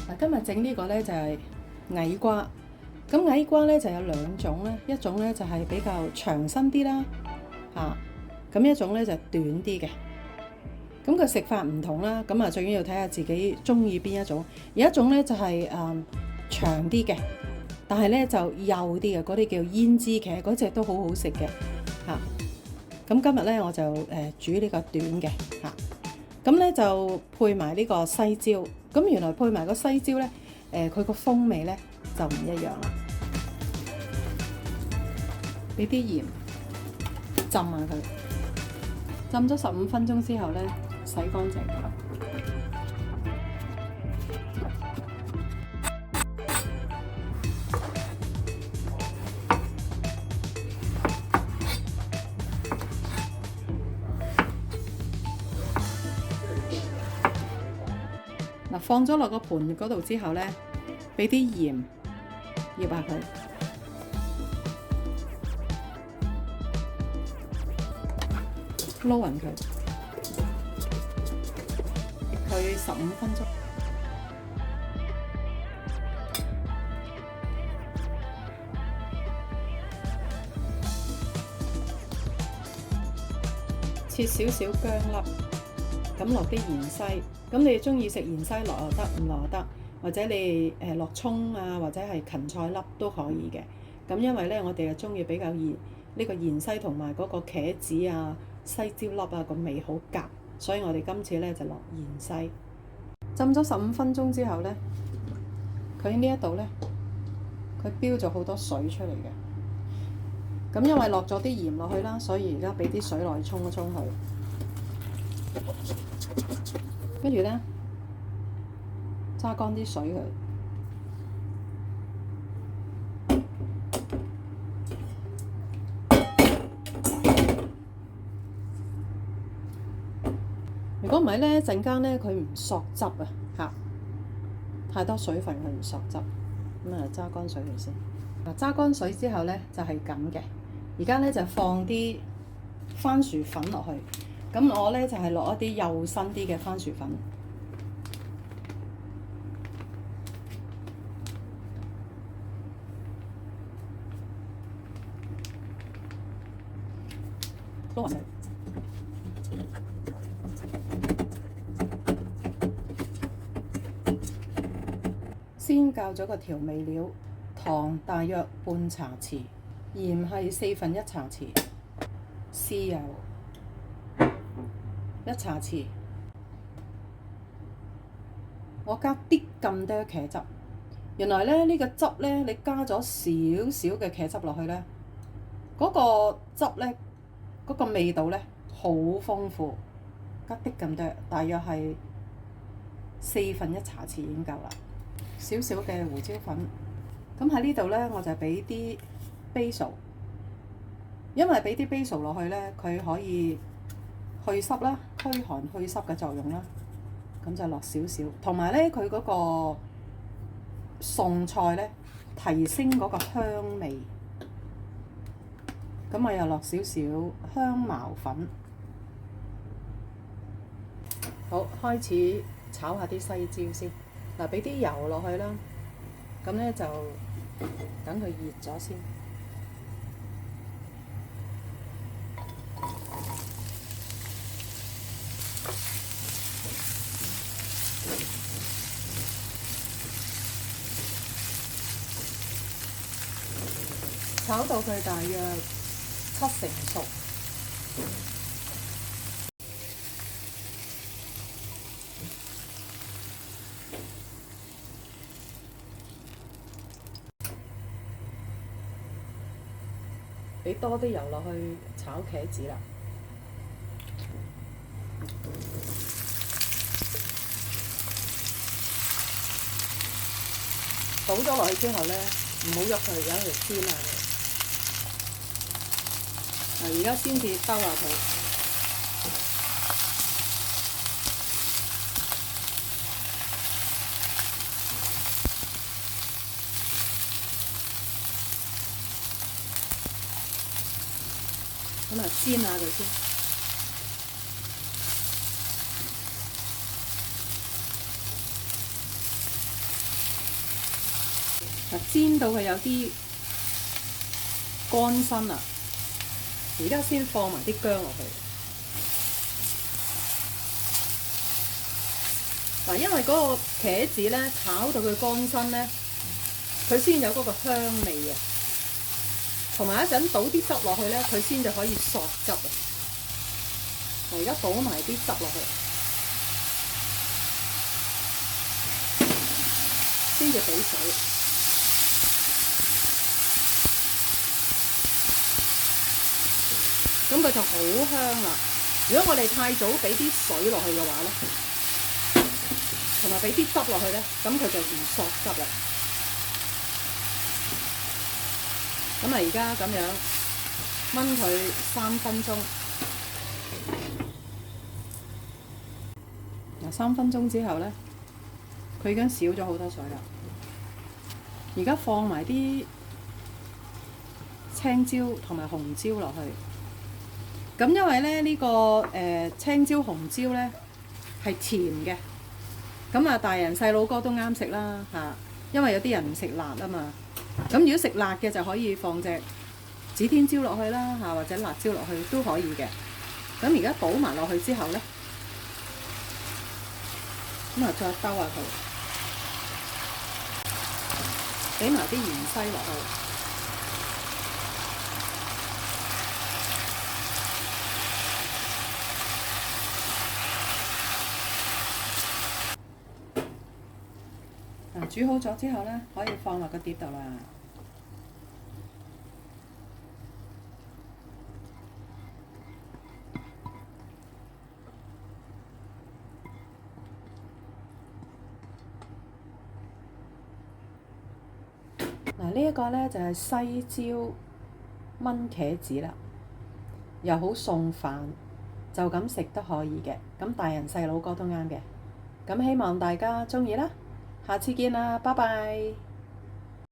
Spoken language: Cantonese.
嗱，今日整呢個咧就係矮瓜。咁矮瓜咧就有兩種咧，一種咧就係比較長身啲啦，咁一種咧就短啲嘅。咁佢食法唔同啦，咁啊最緊要睇下自己中意邊一種。有一種咧就係長啲嘅，但係咧就幼啲嘅，嗰啲叫胭脂茄，嗰隻都好好食嘅嚇。咁今日咧我就煮呢個短嘅嚇。咁咧就配埋呢個西椒。咁原來配埋個西椒咧，佢個風味咧就唔一樣啦。俾啲鹽浸下佢，浸咗15分鐘之後咧，洗乾淨佢。嗱，放咗落個盤嗰度之後咧，俾啲鹽醃下佢。撈勻佢15分鐘。切少少薑粒，咁落啲芫茜。咁你中意食芫茜落又得，唔落又得，或者你落葱啊，或者係芹菜粒都可以嘅。咁因為咧，我哋係中意比較熱呢個芫茜同埋嗰個茄子啊、西椒粒啊個味好夾，所以我哋今次咧就落芫茜。浸咗15分鐘之後咧，佢呢一度咧，佢飆咗好多水出嚟嘅。咁因為落咗啲鹽落去啦，所以而家俾啲水落去沖一沖佢。跟住咧，揸乾啲水佢。如果唔係咧，陣間咧佢唔索汁啊嚇，太多水分佢唔索汁。咁啊，揸乾水佢先。嗱，揸乾水之後咧就係咁嘅。而家咧就放啲番薯粉落去。咁我咧就係落一啲幼身啲嘅番薯粉。撈勻佢。先校咗個調味料，糖大約半茶匙，鹽係1/4茶匙，豉油1茶匙。我加啲咁多茄汁。原來咧呢個汁咧，你加咗少少嘅茄汁落去咧，嗰個汁咧，嗰個味道咧好豐富。加啲咁多，大約係1/4茶匙已經夠啦。少少嘅胡椒粉。咁喺呢度咧，我就俾啲 basil， 因為俾啲 basil 落去咧，佢可以去濕啦，驅寒去濕嘅作用啦。咁就落少少，同埋咧佢嗰個餸菜咧，提升嗰個香味。咁我又落少少香茅粉。好，開始炒下啲西椒先。嗱，俾啲油落去啦。咁咧就等佢熱咗先。炒到佢大約70%熟。俾多啲油落去炒茄子啦。倒咗落去之後咧，唔好喐佢，由佢煎下佢。嗱，而家先至兜下佢。咁啊，煎下佢先。嗱，煎到佢有啲乾身啦，而家先放埋啲薑落去。嗱，因為嗰個茄子咧炒到佢乾身咧，佢先有嗰個香味啊，同埋一陣倒啲汁落去咧，佢先就可以索汁啊。我而家倒埋啲汁落去，先至俾水。咁佢就好香啦。如果我哋太早俾啲水落去嘅話咧，同埋俾啲汁落去咧，咁佢就唔索汁啦。咁啊，而家咁樣燜佢3分鐘。嗱，3分鐘之後咧，佢已經少咗好多水啦。而家放埋啲青椒同埋紅椒落去。咁因為咧呢個青椒紅椒咧係甜嘅，咁啊大人細路哥都啱食啦嚇，因為有啲人唔食辣啊嘛。咁如果食辣嘅就可以放隻指天椒落去啦嚇，或者辣椒落去都可以嘅。咁而家倒埋落去之後咧，咁啊再兜下佢，俾埋啲芫茜落去。煮好咗之後咧，可以放落個碟度啦。嗱，呢一個咧就係西椒炆茄子啦，又好送飯，就咁食都可以嘅。咁大人細路哥都啱嘅。咁希望大家鍾意啦。下次見啦，拜拜。